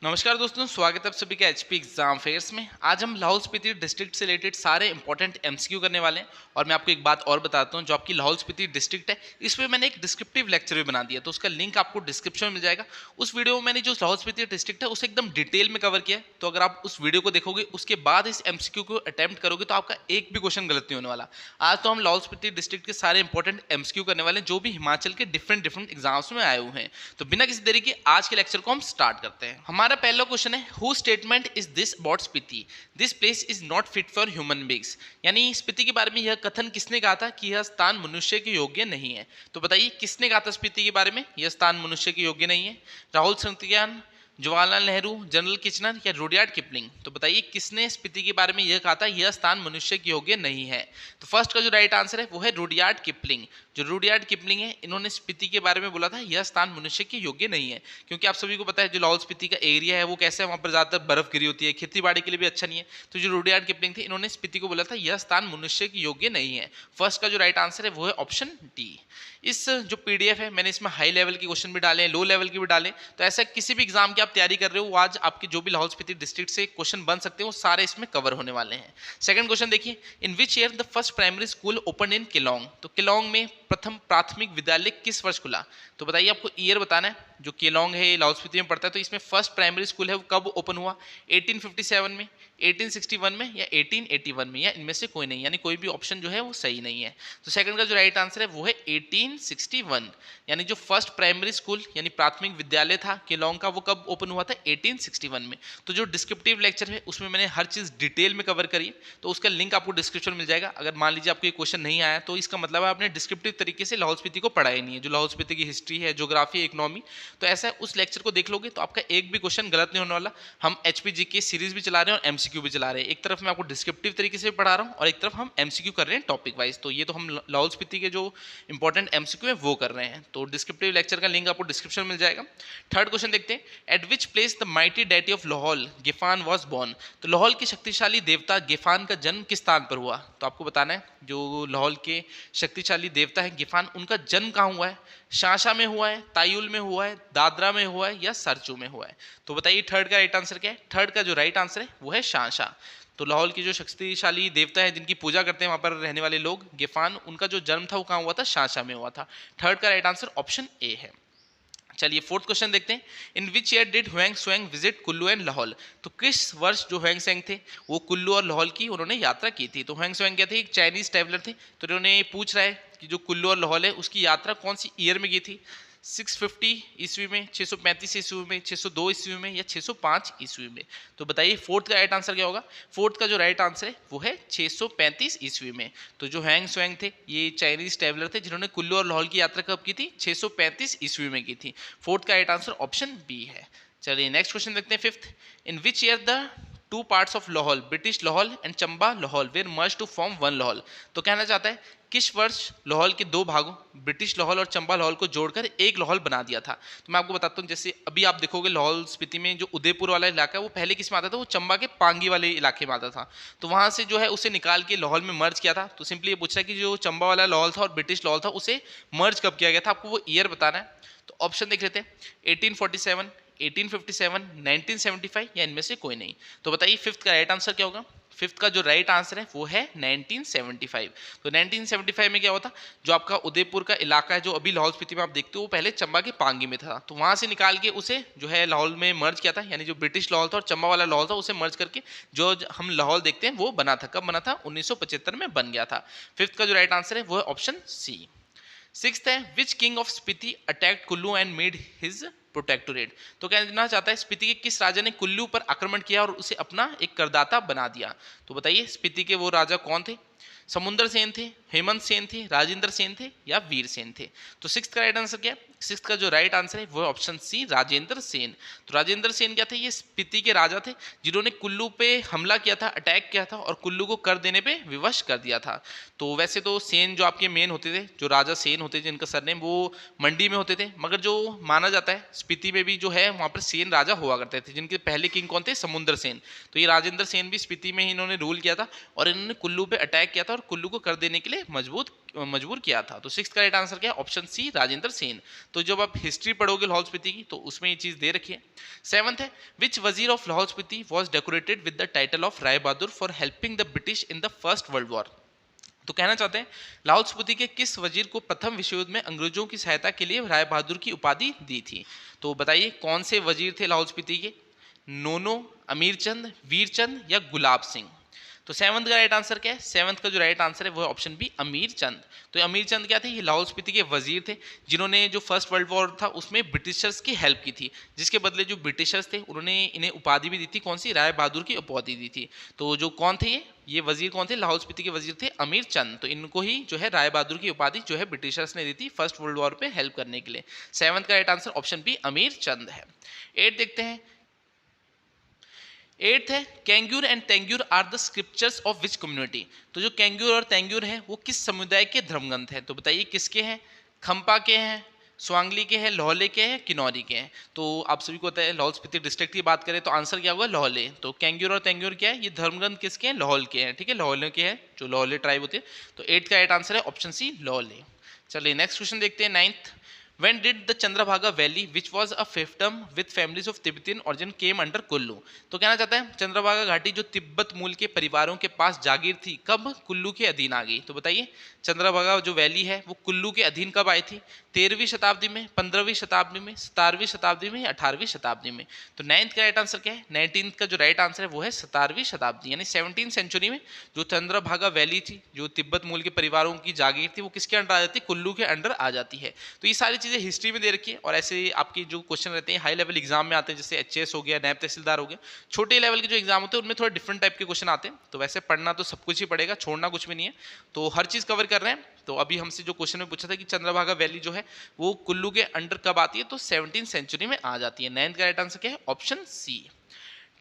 नमस्कार दोस्तों, स्वागत है आप सभी का एचपी एग्जाम फेयर्स में। आज हम लाहौल स्पीति डिस्ट्रिक्ट से रिलेटेड सारे इंपॉर्टेंट एमसीक्यू करने वाले हैं। और मैं आपको एक बात और बताता हूं, जो आपकी लाहौल स्पीति डिस्ट्रिक्ट है इस पे मैंने एक डिस्क्रिप्टिव लेक्चर भी बना दिया, तो उसका लिंक आपको डिस्क्रिप्शन में मिल जाएगा। उस वीडियो में मैंने जो लाहौल स्पीति डिस्ट्रिक्ट है उसे एकदम डिटेल में कवर किया है, तो अगर आप उस वीडियो को देखोगे उसके बाद इस एमसीक्यू को अटेम्प्ट करोगे तो आपका एक भी क्वेश्चन गलत नहीं होने वाला। आज तो हम लाहौल स्पीति डिस्ट्रिक्ट के सारे इंपॉर्टेंट एमसीक्यू करने वाले हैं जो भी हिमाचल के डिफरेंट एग्जाम्स में आए हुए हैं। तो बिना किसी देरी के आज के लेक्चर को हम स्टार्ट करते हैं। हमारा पहला क्वेश्चन है, who statement is this about Spiti? This place is not fit for human beings. यानी स्पीति के बारे में यह कथन किसने कहा था कि यह स्थान मनुष्य के योग्य नहीं है? तो बताइए किसने कहा था स्पीति के बारे में यह स्थान मनुष्य के योग्य नहीं है? राहुल सन्तियान, जवाहरलाल नेहरू, जनरल किचनर या रुडयार्ड किपलिंग? तो बताइए किसने स्पीति के बारे में यह कहा था यह स्थान मनुष्य के योग्य नहीं है? तो फर्स्ट का जो राइट आंसर है वो है रुडयार्ड किपलिंग। जो रुडयार्ड किपलिंग है इन्होंने स्पीति के बारे में बोला था यह स्थान मनुष्य के योग्य नहीं है। क्योंकि आप सभी को पता है जो लाहौल स्पीति का एरिया है वो कैसा है, वहाँ पर ज़्यादातर बर्फ गिरी होती है, खेती बाड़ी के लिए भी अच्छा नहीं है। तो जो रुडयार्ड किपलिंग थे इन्होंने स्पीति को बोला था यह स्थान मनुष्य के योग्य नहीं है। फर्स्ट का जो राइट आंसर है वो है ऑप्शन डी। इस जो पीडीएफ है मैंने इसमें हाई लेवल के क्वेश्चन भी डाले हैं, लो लेवल के भी डाले, तो ऐसा किसी भी एग्जाम की आप तैयारी कर रहे हो आज आपके जो भी लाहौल स्पीति डिस्ट्रिक्ट से क्वेश्चन बन सकते हैं वो सारे इसमें कवर होने वाले हैं। सेकंड क्वेश्चन देखिए, in which year the first primary school open in Keylong? तो केलोंग में प्रथम प्राथमिक विद्यालय किस वर्ष खुला? तो बताइए आपको ईयर बताना है। जो केलोंग है ये लाहौल स्पीति में पड़ता है, तो इसमें फर्स्ट प्राइमरी स्कूल है वो कब ओपन हुआ? 1857 में, 1861 में या 1881 में, या इनमें से कोई नहीं, यानी कोई भी ऑप्शन जो है वो सही नहीं है। तो सेकंड का जो राइट आंसर है वो है 1861। यानी जो फर्स्ट प्राइमरी स्कूल यानी प्राथमिक विद्यालय था केलोंग का वो कब ओपन हुआ था? 1861 में। तो जो डिस्क्रिप्टिव लेक्चर है उसमें मैंने हर चीज़ डिटेल में कवर करी है, तो उसका लिंक आपको डिस्क्रिप्शन में मिल जाएगा। अगर मान लीजिए आपको ये क्वेश्चन नहीं आया तो इसका मतलब है आपने डिस्क्रिप्टिव तरीके से लाहौल स्पीति को पढ़ा ही नहीं है। जो लाहौल स्पीति की हिस्ट्री है, ज्योग्राफी, इकोनॉमी, तो ऐसा उस लेक्चर को देख लोगे तो आपका एक भी क्वेश्चन गलत नहीं होने वाला। हम एचपीजी की सीरीज भी चला रहे हैं और एमसीक्यू भी चला रहे हैं। एक तरफ मैं आपको डिस्क्रिप्टिव तरीके से पढ़ा रहा हूँ और एक तरफ हम एमसीक्यू कर रहे हैं टॉपिक वाइज। तो ये तो हम लाहौल स्पीति के जो इंपॉर्टेंट एमसीक्यू है वो कर रहे हैं। तो डिस्क्रिप्टिव लेक्चर का लिंक आपको डिस्क्रिप्शन में मिल जाएगा। थर्ड क्वेश्चन देखते हैं, at which place the mighty deity of Lahaul Gephan was born? तो लाहौल के शक्तिशाली देवता गिफान का जन्म किस स्थान पर हुआ? तो आपको बताना है जो लाहौल के शक्तिशाली देवता है गिफान, उनका जन्म कहाँ हुआ है? शांशा में हुआ है, तायुल में हुआ है, दादरा में हुआ है या सरचू में हुआ है? तो बताइए थर्ड का राइट आंसर क्या है? थर्ड का जो राइट आंसर है वो है शांशा। तो लाहौल की जो शक्तिशाली देवता है जिनकी पूजा करते हैं वहां पर रहने वाले लोग गिफान, उनका जो जन्म था वो कहाँ हुआ था? शांशा में हुआ था। थर्ड का राइट आंसर ऑप्शन ए है। चलिए फोर्थ क्वेश्चन देखते हैं, in which year did Hiuen Tsang visit Kullu and Lahaul? तो किस वर्ष जो हुएंग सुएंग थे वो कुल्लू और लाहौल की उन्होंने यात्रा की थी? तो हुएंग सुएंग क्या थे? एक चाइनीज ट्रैवलर थे। तो उन्होंने पूछ रहा है कि जो कुल्लू और लाहौल है उसकी यात्रा कौन सी ईयर में की थी? 650 ईस्वी में, 635 ईस्वी में, 602 ईस्वी में या 605 ईस्वी में? तो बताइए फोर्थ का राइट आंसर क्या होगा? फोर्थ का जो राइट आंसर है वो है 635 ईस्वी में। तो जो हैंग सुएंग थे ये चाइनीज ट्रैवलर थे जिन्होंने कुल्लू और लाहौल की यात्रा कब की थी? 635 ईस्वी में की थी। फोर्थ का राइट आंसर ऑप्शन बी है। चलिए नेक्स्ट क्वेश्चन देखते हैं, fifth, in which year the two parts of Lahaul, British Lahaul and Chamba Lahaul, were merge to form one Lahaul? तो कहना चाहता है किस वर्ष लाहौल के दो भागों ब्रिटिश लाहौल और चंबा लाहौल को जोड़कर एक लाहौल बना दिया था? तो मैं आपको बताता हूँ, जैसे अभी आप देखोगे लाहौल स्पीति में जो उदयपुर वाला इलाका है वो पहले किस में आता था? वो चंबा के पांगी वाले इलाके में आता था। तो वहां से जो है उसे निकाल के लाहौल में मर्ज किया था। तो सिंपली ये पूछ रहा है कि जो चंबा वाला लाहौल था और ब्रिटिश लाहौल था उसे मर्ज कब किया गया था? आपको वो ईयर बताना है। तो ऑप्शन देख लेते हैं, 1847, 1857, 1975 या इनमें से कोई नहीं? तो बताइए फिफ्थ का राइट आंसर क्या होगा? फिफ्थ का जो राइट आंसर है वो है 1975। तो 1975 में क्या हुआ था? जो आपका उदयपुर का इलाका है जो अभी लाहौल स्पीति में आप देखते हो वो पहले चंबा के पांगी में था। तो वहां से निकाल के उसे जो है लाहौल में मर्ज किया था, यानी जो ब्रिटिश लाहौल था और चंबा वाला लाहौल था उसे मर्ज करके जो हम लाहौल देखते हैं वो बना था। कब बना था? 1975 में बन गया था। फिफ्थ का जो राइट आंसर है वो है ऑप्शन सी। सिक्स्थ है, which king of Spiti attacked Kullu and made his protectorate? तो कहना चाहता है स्पीति के किस राजा ने कुल्लू पर आक्रमण किया और उसे अपना एक करदाता बना दिया? तो बताइए स्पीति के वो राजा कौन थे? समुंदर सेन थे, हेमंत सेन थे, राजेंद्र सेन थे या वीर सेन थे? तो सिक्स्थ का राइट आंसर क्या है? सिक्स्थ का जो राइट आंसर है वो है ऑप्शन सी, राजेंद्र सेन। तो राजेंद्र सेन क्या थे? ये स्पीति के राजा थे जिन्होंने कुल्लू पे हमला किया था, अटैक किया था और कुल्लू को कर देने पे विवश कर दिया था। तो वैसे तो सेन जो आपके मेन होते थे, जो राजा सेन होते थे जिनका सरनेम वो मंडी में होते थे, मगर जो माना जाता है स्पीति में भी जो है वहाँ पर सेन राजा हुआ करते थे जिनके पहले किंग कौन थे? समुंदर सेन। तो ये राजेंद्र सेन भी स्पीति में ही इन्होंने रूल किया था और इन्होंने कुल्लू पे अटैक किया था और कुल्लू को कर देने के लिए मजबूर किया था? तो सिक्स का राइट आंसर क्या है? Option C, Rajendra Sen. तो जब आप हिस्ट्री पढ़ोगे लाहौल स्पीति की तो उसमें ये चीज दे रखी है। सेवंथ है, विच वजीर of Lahaul Spiti was decorated with the title of Rai Bahadur for helping the British in the first world war? तो कहना चाहते हैं लाहौल स्पीति के किस वजीर को प्रथम विश्व युद्ध में अंग्रेजों की सहायता के लिए राय बहादुर की उपाधि दी थी? तो बताइए कौन से वजीर थे लाहौल स्पीति के? नोनो, अमीरचंद, वीरचंद या गुलाब सिंह? तो सेवंथ का राइट आंसर क्या है? सेवंथ का जो राइट आंसर है वो है ऑप्शन बी, अमीर चंद। तो अमीर चंद क्या थे? ये लाहौल स्पीति के वजीर थे जिन्होंने जो फर्स्ट वर्ल्ड वॉर था उसमें ब्रिटिशर्स की हेल्प की थी, जिसके बदले जो ब्रिटिशर्स थे उन्होंने इन्हें उपाधि भी दी थी। कौन सी? राय बहादुर की उपाधि दी थी। तो जो कौन थे ये वजीर कौन थे? लाहौल स्पीति के वजीर थे अमीर चंद। तो इनको ही जो है राय बहादुर की उपाधि जो है ब्रिटिशर्स ने दी थी फर्स्ट वर्ल्ड वॉर पे हेल्प करने के लिए। सेवंथ का राइट आंसर ऑप्शन बी, अमीर चंद है। 8 देखते हैं। 8th है, Kangyur and Tengyur are the scriptures of which community? तो जो कैंग्यूर और तेंग्यूर है वो किस समुदाय के धर्मग्रंथ हैं? तो बताइए किसके हैं? खंपा के हैं, स्वांगली के हैं, लोहले के हैं, किन्नौरी के हैं? तो आप सभी को पता है लाहौल स्पीति डिस्ट्रिक्ट की बात करें तो आंसर क्या होगा? लोहले। तो कैंग्यूर और तेंग्यूर क्या है? ये धर्मग्रंथ किसके हैं? लाहौल के हैं। ठीक है, लोहले के हैं, जो लोहले ट्राइब होते हैं। तो 8th का राइट आंसर है ऑप्शन सी, लोहले। चलिए नेक्स्ट क्वेश्चन देखते हैं। 9th, when did the Chandrabhaga Valley, which was a fiefdom with families of Tibetan origin, came under Kullu? तो कहना चाहता है चंद्रभागा घाटी जो तिब्बत मूल के परिवारों के पास जागीर थी कब कुल्लू के अधीन आ गई? तो बताइए चंद्रभागा जो वैली है वो कुल्लू के अधीन कब आई थी? 13वीं शताब्दी में, 15वीं शताब्दी में, 17वीं शताब्दी में या 18वीं शताब्दी में? तो 9th का राइट आंसर क्या है? 19th का जो राइट आंसर है वो है 17वीं शताब्दी, यानी 17th सेंचुरी में जो चंद्रभागा वैली थी जो तिब्बत मूल के परिवारों की जागीर थी वो किसके अंडर आ जाती है? कुल्लू के अंडर आ जाती है। तो ये सारी चीजें हिस्ट्री में दे रखी है और ऐसे आपकी जो क्वेश्चन रहते हैं हाई लेवल एग्जाम में आते हैं, जैसे एचएएस हो गया, नायब तहसीलदार हो गया। छोटे लेवल के जो एग्जाम होते हैं उनमें थोड़ा डिफरेंट टाइप के क्वेश्चन आते हैं। तो वैसे पढ़ना तो सब कुछ ही पड़ेगा, छोड़ना कुछ भी नहीं है। तो हर चीज कवर कर रहे हैं। तो अभी हमसे जो क्वेश्चन में पूछा था कि चंद्रभागा वैली जो है वो कुल्लू के अंडर कब आती है? तो 17th सेंचुरी में आ जाती है। 9th का राइट आंसर क्या है? Option C.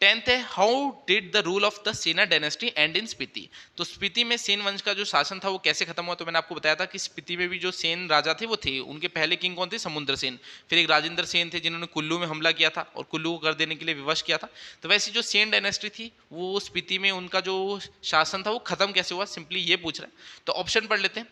10th है, how did the rule of the Sena dynasty and in Spiti? तो स्पीति में सेन वंश का जो शासन था वो कैसे खत्म हुआ? तो मैंने आपको बताया था कि स्पीति में भी जो सेन राजा थे वो थे, उनके पहले किंग कौन थे? समुद्र सेन। फिर एक राजेंद्र सेन थे जिन्होंने कुल्लू में हमला किया था और कुल्लू को कर देने के लिए विवश किया था। तो वैसे जो सेन डायनेस्टी थी वो स्पीति में उनका जो शासन था वो खत्म कैसे हुआ, सिंपली ये पूछ रहा है। तो ऑप्शन पढ़ लेते हैं।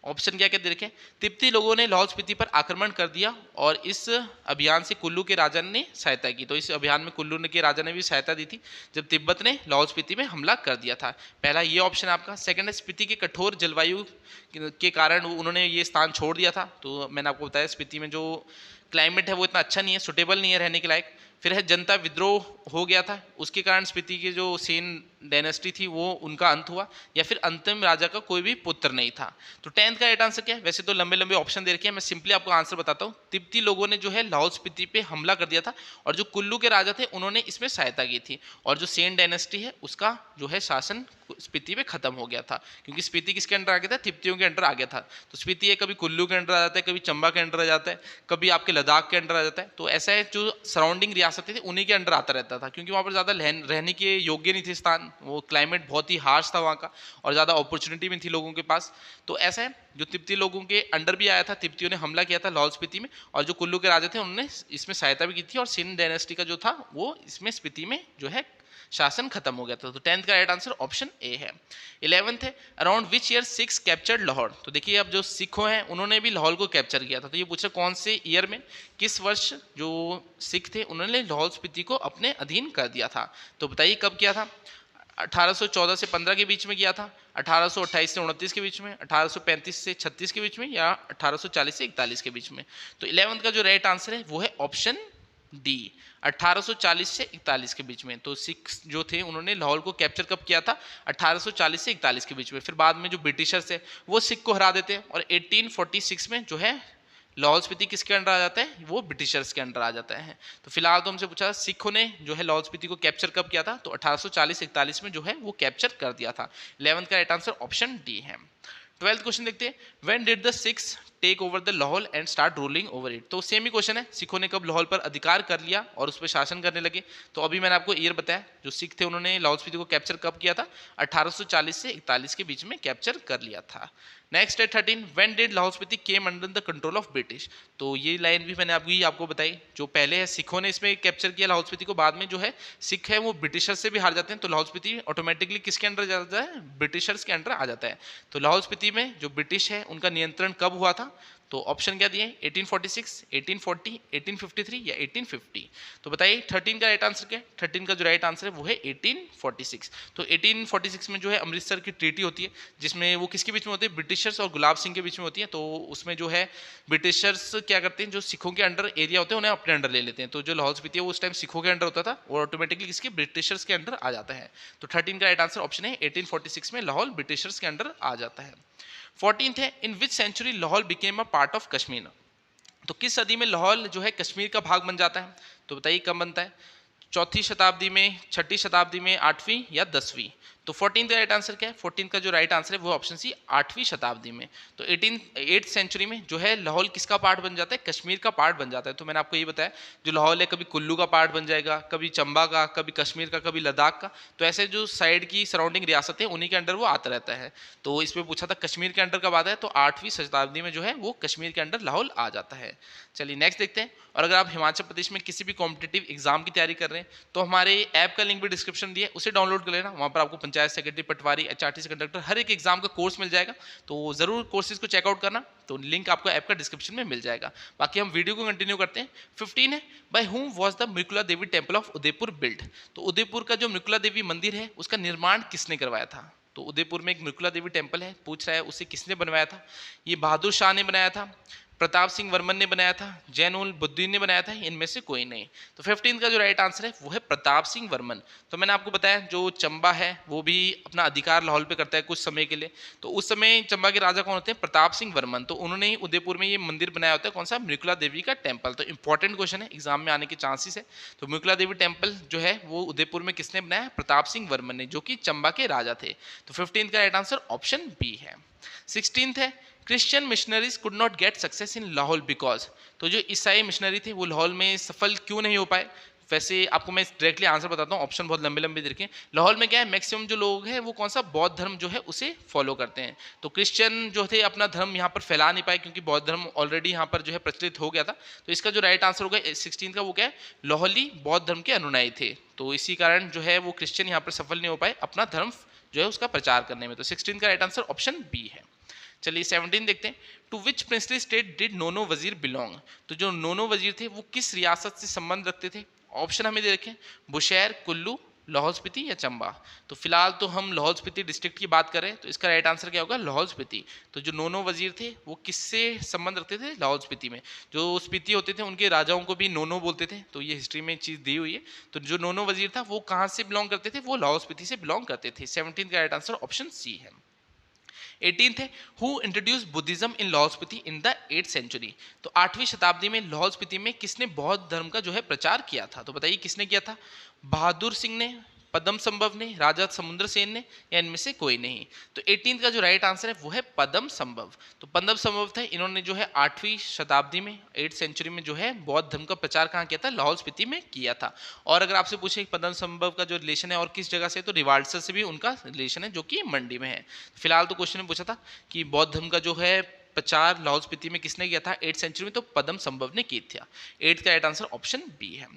ऑप्शन क्या क्या दे रखे? तिब्बती लोगों ने लाहौल स्पीति पर आक्रमण कर दिया और इस अभियान से कुल्लू के राजा ने सहायता की। तो इस अभियान में कुल्लू के राजा ने भी सहायता दी थी जब तिब्बत ने लाहौल स्पीति में हमला कर दिया था। पहला ये ऑप्शन है आपका। सेकंड है, स्पीति के कठोर जलवायु के कारण उन्होंने ये स्थान छोड़ दिया था। तो मैंने आपको बताया स्पीति में जो क्लाइमेट है वो इतना अच्छा नहीं है, सुटेबल नहीं है रहने के लायक। फिर है जनता विद्रोह हो गया था, उसके कारण स्पीति की जो सेन डायनेस्टी थी वो उनका अंत हुआ, या फिर अंतिम राजा का कोई भी पुत्र नहीं था। तो 10th का राइट आंसर क्या है? वैसे तो लंबे लंबे ऑप्शन दे रखे हैं, मैं सिंपली आपको आंसर बताता हूँ। तिब्बती लोगों ने जो है लाहौल स्पीति पे हमला कर दिया था और जो कुल्लू के राजा थे उन्होंने इसमें सहायता की थी, और जो सेन डायनेस्टी है उसका जो है शासन स्पीति पे खत्म हो गया था, क्योंकि स्पीति किसके अंडर आ गया था? तिब्बतियों के अंडर आ गया था। तो स्पीति है कभी कुल्लू के अंडर आ जाता है, कभी चंबा के अंडर आ जाता है, कभी आपके लद्दाख के अंडर आ जाता है। तो ऐसा है जो सराउंडिंग रियासतें थी उन्हीं के अंडर आता रहता था, क्योंकि वहाँ पर ज़्यादा रहने के योग्य नहीं थे स्थान, वो क्लाइमेट बहुत ही हार्श था वहाँ का और ज़्यादा अपॉर्चुनिटी भी थी लोगों के पास। तो ऐसा है जो तिब्बती लोगों के अंडर भी आया था, तिब्बतियों ने हमला किया था लाहौल स्पीति में, और जो कुल्लू के राजा थे उन्होंने इसमें सहायता भी की थी, और सेन डायनेस्टी का जो था वो इसमें स्पीति में जो है शासन खत्म हो गया था। तो 10th का राइट आंसर ऑप्शन ए है। 11th है, around which year six captured Lahore? तो देखिए अब जो सिखों हैं उन्होंने भी लाहौर को कैप्चर किया था। तो ये पूछा कौन से ईयर में, किस वर्ष जो सिख थे उन्होंने लाहौल स्पीति को अपने अधीन कर दिया था? तो बताइए कब किया था? 1814 से 15 के बीच में किया था, 1828 से 29 के बीच में, 1835 से 36 के बीच में, या 1840 से 41 के बीच में? तो 11th का जो राइट आंसर है वो है ऑप्शन डी, 1840 से 41 के बीच में। तो सिख जो थे उन्होंने लाहौर को कैप्चर कब किया था? 1840 से 41 के बीच में। फिर बाद में जो ब्रिटिशर्स है वो सिख को हरा देते हैं और 1846 में जो है लाहौल स्पीति किसके अंडर आ जाता है? वो ब्रिटिशर्स के अंडर आ जाता है। तो फिलहाल तो हमसे पूछा सिखों ने जो है लाहौल स्पीति को कैप्चर कब किया था? तो 1840-41 में जो है वो कैप्चर कर दिया था। 11th का राइट आंसर ऑप्शन डी है। 12th क्वेश्चन देखते हैं। When did the Sikhs take over the Lahaul and start ruling over it. तो सेम ही क्वेश्चन है, सिखों ने कब लाहौल पर अधिकार कर लिया और उस पर शासन करने लगे। तो अभी मैंने आपको ईयर बताया, जो सिख थे उन्होंने लाहौल स्पीति को कैप्चर कब किया था, 1840 से 41 के बीच में कैप्चर कर लिया था। नेक्स्ट है 13, when did Lahaul Spiti came under the control of British. तो ये लाइन भी मैंने आपको बताई, जो पहले है सिखों ने इसमें कैप्चर किया लाहौल स्पीति को, बाद में जो है सिख है वो ब्रिटिशर्स से भी हार जाते हैं, तो लाहौल स्पीति ऑटोमेटिकली किसके अंडर जाता है, ब्रिटिशर्स के अंडर आ जाता है। तो लाहौल स्पीति में जो ब्रिटिश है उनका नियंत्रण कब हुआ था, तो ऑप्शन क्या दिए, 1846, 1840, 1853 या 1850। तो बताइए 13 का राइट आंसर क्या है। 13 का जो राइट आंसर है वो है 1846। तो 1846 में जो है अमृतसर की ट्रीटी होती है, जिसमें वो किसके बीच में होती है, ब्रिटिशर्स और गुलाब सिंह के बीच में होती है। तो उसमें जो है ब्रिटिशर्स क्या करते हैं, जो सिखों के अंडर एरिया होते हैं उन्हें अपने अंडर ले लेते हैं। तो जो लाहौल स्पीति है वो उस टाइम सिखों के अंडर होता था और ऑटोमेटिकली किसके, ब्रिटिशर्स के अंडर आ जाता है। तो 13 का राइट आंसर ऑप्शन है 1846 में लाहौल ब्रिटिशर्स के अंडर आ जाता है। 14th है, in which century Lahaul became a part of Kashmir. तो किस सदी में लाहौल जो है कश्मीर का भाग बन जाता है, तो बताइए कब बनता है, चौथी शताब्दी में, छठी शताब्दी में, 8वीं या 10वीं। तो 14 का राइट आंसर क्या है, 14 का जो राइट आंसर है वो ऑप्शन सी 8वीं शताब्दी में। तो 8th सेंचुरी में जो है लाहौल किसका पार्ट बन जाता है, कश्मीर का पार्ट बन जाता है। तो मैंने आपको ये बताया, जो लाहौल है कभी कुल्लू का पार्ट बन जाएगा, कभी चंबा का, कभी कश्मीर का, कभी लद्दाख का। तो ऐसे जो साइड की सराउंडिंग रियासतें उन्हीं के अंडर वो आता रहता है। तो इसमें पूछा था कश्मीर के अंडर कब आता है, तो 8वीं शताब्दी में जो है वो कश्मीर के अंडर लाहौल आ जाता है। चलिए नेक्स्ट देखते हैं। और अगर आप हिमाचल प्रदेश में किसी भी कॉम्पिटिटिव एग्जाम की तैयारी कर रहे हैं तो हमारे ऐप का लिंक भी डिस्क्रिप्शन दिया है, उसे डाउनलोड कर लेना। वहाँ पर आपको पंचायत सेक्रेटरी, पटवारी, HRTC कंडक्टर हर एक एग्जाम का कोर्स मिल जाएगा। तो जरूर कोर्सेज को चेकआउट करना, तो लिंक आपको ऐप का डिस्क्रिप्शन में मिल जाएगा। बाकी हम वीडियो को कंटिन्यू करते हैं। 15 है, by whom was the Mrikula Devi temple of Udaipur build. तो उदयपुर का जो मृकुला देवी मंदिर है उसका निर्माण किसने करवाया था। तो उदयपुर में एक मृकुला देवी टेम्पल है, पूछ रहा है उसे किसने बनवाया था। ये बहादुर शाह ने बनाया था, प्रताप सिंह वर्मन ने बनाया था, जैनुल बुद्दीन ने बनाया था, इनमें से कोई नहीं। तो 15 का जो राइट आंसर है वो है प्रताप सिंह वर्मन। तो मैंने आपको बताया जो चंबा है वो भी अपना अधिकार लाहौल पे करता है कुछ समय के लिए। तो उस समय चंबा के राजा कौन होते हैं, प्रताप सिंह वर्मन। तो उन्होंने ही उदयपुर में ये मंदिर बनाया होता है, कौन सा, मृकुला देवी का टेम्पल। तो इंपॉर्टेंट क्वेश्चन है, एग्जाम में आने के चांसेस है। तो मृकुला देवी टेम्पल जो है वो उदयपुर में किसने बनाया, प्रताप सिंह वर्मन ने, जो कि चंबा के राजा थे। तो 15 का राइट आंसर ऑप्शन बी है। 16 है, Christian missionaries could not get success in Lahaul because. तो जो ईसाई मिशनरी थे वो लाहौल में सफल क्यों नहीं हो पाए। वैसे आपको मैं डायरेक्टली आंसर बताता हूँ, ऑप्शन बहुत लंबे लंबे देखें। लाहौल में क्या है, मैक्सिमम जो लोग हैं वो कौन सा, बौद्ध धर्म जो है उसे फॉलो करते हैं। तो क्रिश्चियन जो थे अपना धर्म यहाँ पर फैला नहीं पाए, क्योंकि बौद्ध धर्म ऑलरेडी यहाँ पर जो है प्रचलित हो गया था। तो इसका जो राइट आंसर होगा 16 का वो क्या है, लाहौली बौद्ध धर्म के अनुयायी थे। तो इसी कारण जो है वो क्रिश्चियन यहाँ पर सफल नहीं हो पाए अपना धर्म जो है उसका प्रचार करने में। तो 16 का राइट आंसर ऑप्शन बी है। चलिए 17 देखते हैं। To which princely state did Nono Wazir belong. तो जो नोनो वजीर थे वो किस रियासत से संबंध रखते थे। ऑप्शन हमें दे रखे, बुशैर, कुल्लू, लाहौल स्पीति या चंबा। तो फिलहाल तो हम लाहौल स्पीति डिस्ट्रिक्ट की बात करें तो इसका राइट आंसर क्या होगा, लाहौल स्पीति। तो जो नोनो वजीर थे वो किससे संबंध रखते थे, लाहौल स्पीति में। जो स्पीति होते थे उनके राजाओं को भी नोनो बोलते थे, तो ये हिस्ट्री में चीज़ दी हुई है। तो जो नोनो वजीर था वो कहाँ से बिलोंग करते थे, वो लाहौल स्पीति से बिलोंग करते थे। 17 का राइट आंसर ऑप्शन सी है। 18th है, who introduce Buddhism in Lahaul Spiti in the 8th century. तो 8वीं शताब्दी में लाहौल स्पीति में किसने बौद्ध धर्म का जो है प्रचार किया था। तो बताइए किसने किया था, बहादुर सिंह ने, पद्म संभव ने, राजा समुद्र सेन ने, या इनमें से कोई नहीं। तो 18 का जो राइट आंसर है वो है पद्म संभव। तो पद्म संभव थे, इन्होंने जो है 8वीं शताब्दी में 8th सेंचुरी में जो है बौद्ध धर्म का प्रचार कहाँ किया था, लाहौल स्पीति में किया था। और अगर आपसे पूछे पद्म संभव का जो रिलेशन है और किस जगह से, तो रिवाल्सर से भी उनका रिलेशन है जो कि मंडी में है। फिलहाल तो क्वेश्चन में पूछा था कि बौद्ध धर्म का जो है प्रचार लाहौल स्पीति में किसने किया था 8th सेंचुरी में, तो पद्म संभव ने की था। 8th का राइट आंसर ऑप्शन बी है।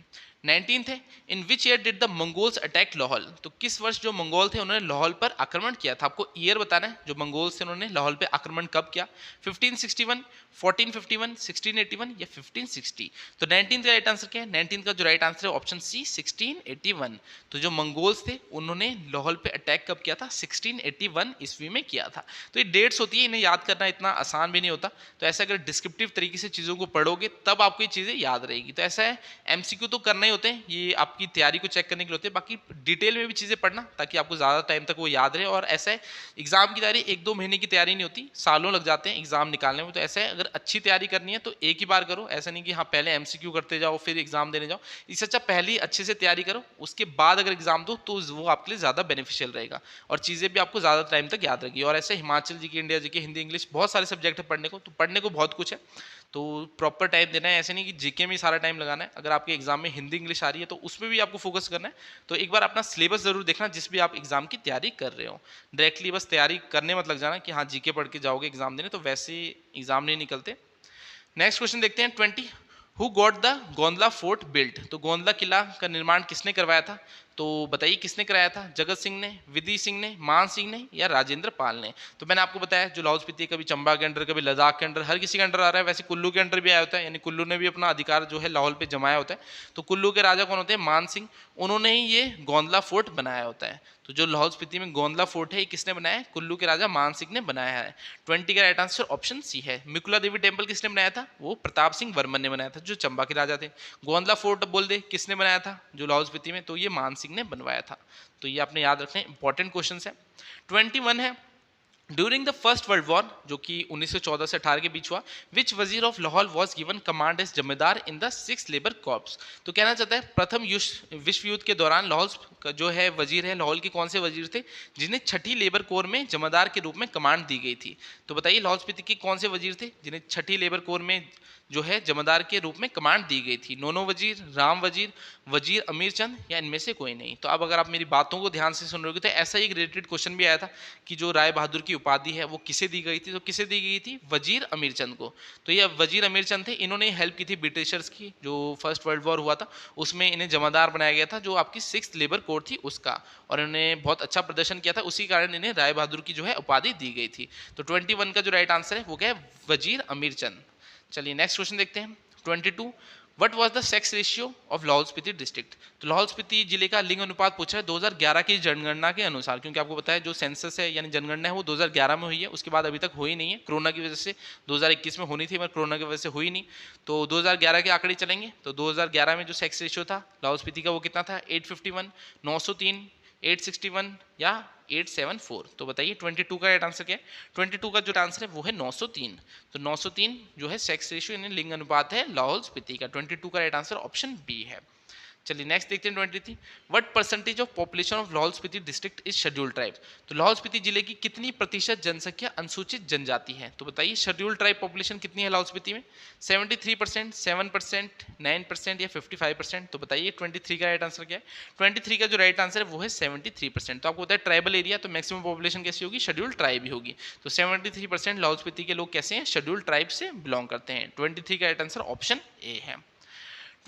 19th है, in which year did the Mongols attack Lahaul. तो किस वर्ष जो मंगोल थे उन्होंने लाहौल पर आक्रमण किया था। आपको ईयर बताना है, जो मंगोल्स थे उन्होंने लाहौल पे आक्रमण कब किया, 1561, 1451, 1681 या 1560। तो 19th का राइट आंसर क्या है, 19th का जो राइट आंसर है ऑप्शन सी 1681। तो जो मंगोल्स थे उन्होंने लाहौल पे अटैक कब किया था, 1681 ईस्वी में किया था। तो ये डेट्स होती है, इन्हें याद करना इतना आसान भी नहीं होता। तो ऐसा अगर डिस्क्रिप्टिव तरीके से चीज़ों को पढ़ोगे तब आपको ये चीज़ें याद रहेगी। तो ऐसा है, MCQ तो करना ही होते हैं, ये आपकी तैयारी को चेक करने के लिए होते हैं, बाकी डिटेल में भी चीज़ें पढ़ना ताकि आपको ज़्यादा टाइम तक वो याद रहे। और ऐसा है एग्जाम की तैयारी 1-2 महीने की तैयारी नहीं होती, सालों लग जाते हैं एग्जाम निकालने में। तो ऐसा है अगर अच्छी तैयारी करनी है तो एक ही बार करो, ऐसा नहीं कि हाँ पहले एमसीक्यू करते जाओ फिर एग्जाम देने जाओ। इससे अच्छा पहले ही अच्छे से तैयारी करो, उसके बाद अगर एग्जाम दो तो वो आपके लिए ज़्यादा बेनिफिशियल रहेगा और चीज़ें भी आपको ज़्यादा टाइम तक याद रहेगी। और ऐसे Himachal GK, India GK, Hindi, English बहुत सारे सब्जेक्ट है पढ़ने को, तो पढ़ने को बहुत कुछ है, तो प्रॉपर टाइम देना है। ऐसे नहीं कि जीके में ही सारा टाइम लगाना है। अगर आपके एग्जाम में हिंदी इंग्लिश आ रही है तो उसमें भी आपको फोकस करना है। तो एक बार अपना सिलेबस जरूर देखना जिस भी आप एग्जाम की तैयारी कर रहे हो। डायरेक्टली बस तैयारी करने मत लग जाना कि हाँ जीके पढ़ के जाओगे एग्जाम देने, तो वैसे एग्जाम नहीं निकलते। नेक्स्ट क्वेश्चन देखते हैं 20। Who got the Gondla fort built? तो गोंदला किला का निर्माण किसने करवाया था? तो बताइए किसने कराया था? जगत सिंह ने, विधि सिंह ने, मान सिंह ने या राजेंद्र पाल ने? तो मैंने आपको बताया जो लाहौल स्पीति कभी चंबा के अंडर, कभी लद्दाख के अंडर, हर किसी के अंडर आ रहा है। वैसे कुल्लू के अंडर भी आया होता है, यानी कुल्लू ने भी अपना अधिकार जो है लाहौल पे जमाया होता है। तो कुल्लू के राजा कौन होते हैं? मान सिंह। उन्होंने ही ये गोंदला फोर्ट बनाया होता है। तो जो लाहौल स्पीति में गोंदला फोर्ट है ये किसने बनाया है? कुल्लू के राजा मान सिंह ने बनाया है। 20 का राइट आंसर ऑप्शन सी है। मिकुला देवी टेम्पल किसने बनाया था? वो प्रताप सिंह वर्मन ने बनाया था, जो चंबा के राजा थे। गोंदला फोर्ट बोल दे किसने बनाया था जो लाहौल स्पीति में? तो ये मान सिंह ने बनवाया था। तो ये आपने याद रखना है, इंपॉर्टेंट क्वेश्चन है। 21 है during the first world war, जो कि 1914 से 18 के बीच हुआ, विच वजीर of Lahore was given command as zamindar in the 6th labour corps? तो कहना चाहता है प्रथम विश्व युद्ध के दौरान लाहौल जो है वजीर है, लाहौल के कौन से वजीर थे जिन्हें 6ठी लेबर कोर में जमींदार के रूप में कमांड दी गई थी? तो बताइए लाहौल स्पीति के कौन से वजीर थे जिन्हें 6ठी लेबर कोर में जो है जमींदार के रूप में कमांड दी गई थी? नोनो वजीर, राम वजीर, वजीर अमीर चंद या इनमें से कोई नहीं? तो अब अगर आप मेरी बातों को ध्यान से सुन रहे हो तो ऐसा ही एक रिलेटेड क्वेश्चन भी आया था कि जो राय बहादुर की उपाधि है वो किसे दी गई थी? तो किसे दी गई थी? वजीर अमीर चंद को। तो ये वजीर अमीर चंद थे, इन्होंने हेल्प की थी ब्रिटिशर्स की, जो फर्स्ट वर्ल्ड वॉर हुआ था उसमें इन्हें जमादार बनाया गया था, जो आपकी 6th लेबर कोर थी उसका। और इन्होंने बहुत अच्छा प्रदर्शन किया था, उसी कारण इन्हें राय बहादुर की जो है उपाधि दी गई थी। तो 21 का जो राइट आंसर है वो क्या है? वजीर अमीर चंद। चलिए नेक्स्ट क्वेश्चन देखते हैं 22। What was the sex ratio of Lahaul Spiti district? तो लाहौल स्पीति जिले का लिंग अनुपात पूछा है 2011 की जनगणना के अनुसार, क्योंकि आपको पता है जो सेंसस है यानी जनगणना है वो 2011 में हुई है, उसके बाद अभी तक हुई नहीं है, कोरोना की वजह से 2021 में होनी थी मगर कोरोना की वजह से हुई नहीं। तो 2011 के आंकड़े चलेंगे। तो 2011 में जो सेक्स रेशियो था लाहौल स्पीति का वो कितना था? 851, 903, 861 या 874? तो बताइए 22 का राइट आंसर क्या है? 22 का जो आंसर है वो है 903। तो 903 जो है सेक्स रेशियो यानी लिंग अनुपात है लाहौल स्पीति का। 22 का राइट आंसर ऑप्शन बी है। चलिए नेक्स्ट देखते हैं 23। What percentage of population of Lahaul Spiti district is schedule tribe? तो लाहौल स्पीति जिले की कितनी प्रतिशत जनसंख्या अनुसूचित जनजाति है? तो बताइए शेड्यूल ट्राइब पॉपुलेशन कितनी है लाहौल स्पीति में? 73%, 7%, 9% या 55%? तो बताइए 23 का राइट आंसर क्या है? 23 का जो राइट आंसर है वो है 73%। तो आपको पता है ट्राइबल एरिया तो मैक्सिमम पॉपुलेशन कैसी होगी? शेड्यूल ट्राइब ही होगी। तो 73% लाहौल स्पीति के लोग कैसे हैं? शेड्यूल ट्राइब से बिलोंग करते हैं। 23 का राइट आंसर ऑप्शन ए है।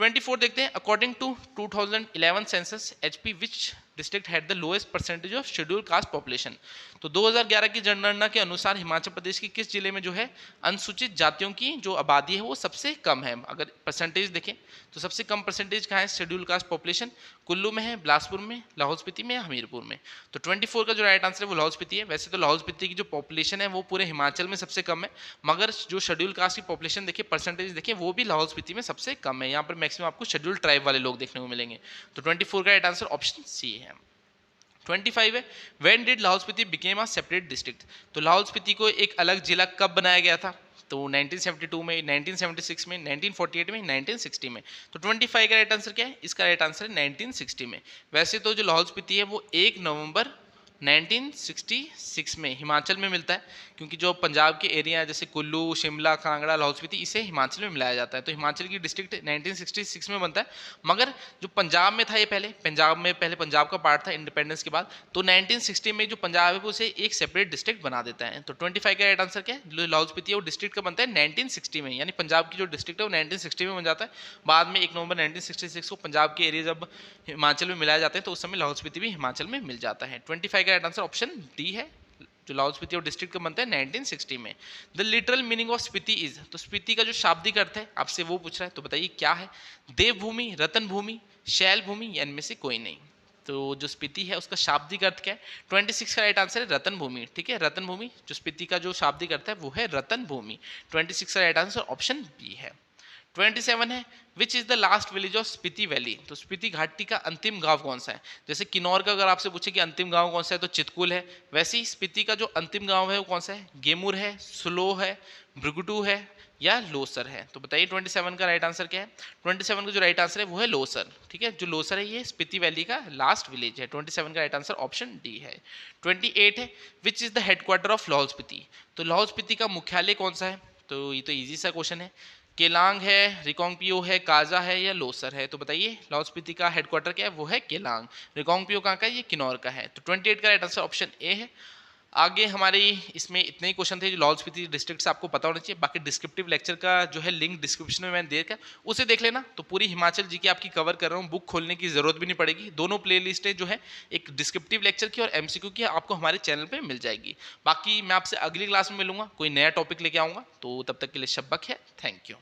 24 देखते हैं। According to 2011 census HP which district had the lowest percentage of schedule caste population? तो 2011 की जनगणना के अनुसार हिमाचल प्रदेश के किस जिले में जो है अनुसूचित जातियों की जो आबादी है वो सबसे कम है? अगर परसेंटेज देखें तो सबसे कम परसेंटेज कहाँ है शेड्यूल कास्ट पॉपुलेशन? कुल्लू में है, बिलासपुर में, लाहौल स्पीति में, हमीरपुर में? तो 24 का जो राइट आंसर है वो लाहौल स्पीति है। वैसे तो लाहौल स्पीति की जो पॉपुलेशन है वो पूरे हिमाचल में सबसे कम है, मगर जो शेड्यूल कास्ट की पॉपुलेशन देखिए, परसेंटेज देखिए, वो भी लाहौल स्पीति में सबसे कम है। यहाँ पर मैक्सिमम आपको शेड्यूल ट्राइब वाले लोग देखने को मिलेंगे। तो 24 का राइट आंसर ऑप्शन सी है। 25 है when did Lahaul Spiti became a separate district? तो लाहौल स्पीति को एक अलग जिला कब बनाया गया था? तो 1972 में, 1976 में, 1948 में, 1960 में? तो 25 का राइट आंसर क्या है? इसका राइट आंसर है 1960 में। वैसे तो जो लाहौल स्पीति है वो 1 नवंबर 1966 में हिमाचल में मिलता है, क्योंकि जो पंजाब के एरिया है जैसे कुल्लू, शिमला, कांगड़ा, लाहौल स्पीति, इसे हिमाचल में मिलाया जाता है। तो हिमाचल की डिस्ट्रिक्ट 1966 में बनता है, मगर जो पंजाब में था ये पहले पंजाब का पार्ट था इंडिपेंडेंस के बाद, तो 1960 में जो पंजाब है वो उसे एक सेपरेट डिस्ट्रिक्ट बना देता है। तो 25 का राइट आंसर क्या है? जो लाहौल स्पीति है वो डिस्ट्रिक्ट का बनता है 1960 में, यानी पंजाब की जो डिस्ट्रिक्ट है वो 1960 में बन जाता है। बाद में 1 नवंबर 1966 को पंजाब के एरिया जब हिमाचल में मिलाए जाते हैं तो उस समय लाहौल स्पीति भी हिमाचल में मिल जाता है। 25 का राइट आंसर ऑप्शन डी है। जो लाहौल स्पीति और डिस्ट्रिक्ट का बनता है 1960 में। The literal meaning of Spiti is? तो स्पीति का जो शाब्दिक अर्थ है आपसे वो पूछ रहा है, तो बताइए क्या है? देवभूमि, रतन भूमि, शैल भूमि या इनमें से कोई नहीं? तो जो स्पीति है उसका शाब्दिक अर्थ क्या है? 26 का राइट आंसर है रतन भूमि। ठीक है, रतन भूमि जो स्पीति का जो शाब्दिक अर्थ है वो है रतन भूमि। 26 का राइट आंसर ऑप्शन बी है। 27 है which is the last village of Spiti valley. तो स्पीति घाटी का अंतिम गांव कौन सा है? जैसे किन्नौर का अगर आपसे पूछे कि अंतिम गांव कौन सा है तो चितकुल है, वैसे ही स्पीति का जो अंतिम गांव है वो कौन सा है? गेमुर है, स्लो है, भृगुटू है या लोसर है? तो बताइए 27 का राइट आंसर क्या है? 27 का जो राइट आंसर है वो है लोसर। ठीक है, जो लोसर है ये स्पीति वैली का लास्ट विलेज है। 27 का राइट आंसर ऑप्शन डी है। 28 है which is the headquarter of Lahaul Spiti. तो लाहौल स्पीति का मुख्यालय कौन सा है? तो ये तो इजी सा क्वेश्चन है। केलांग है, रिकोंगपियो है, काजा है या लोसर है? तो बताइए लाहौल स्पीति का हेडक्वार्टर क्या है? वो है केलांग। रिकोंगपियो कहाँ का है? ये किन्नौर का है। तो 28 का राइट आंसर ऑप्शन ए है। आगे हमारी इसमें इतने ही क्वेश्चन थे जो लाहौल स्पीति डिस्ट्रिक्ट से आपको पता होना चाहिए। बाकी डिस्क्रिप्टिव लेक्चर का जो है लिंक डिस्क्रिप्शन में मैंने देखा, उसे देख लेना। तो पूरी हिमाचल जी की आपकी कवर कर रहा हूँ, बुक खोलने की जरूरत भी नहीं पड़ेगी। दोनों प्लेलिस्टें जो है एक डिस्क्रिप्टिव लेक्चर की और एमसीक्यू की आपको हमारे चैनल पे मिल जाएगी। बाकी मैं आपसे अगली क्लास में मिलूंगा, कोई नया टॉपिक लेके आऊँगा। तो तब तक के लिए शब्बक है, थैंक यू।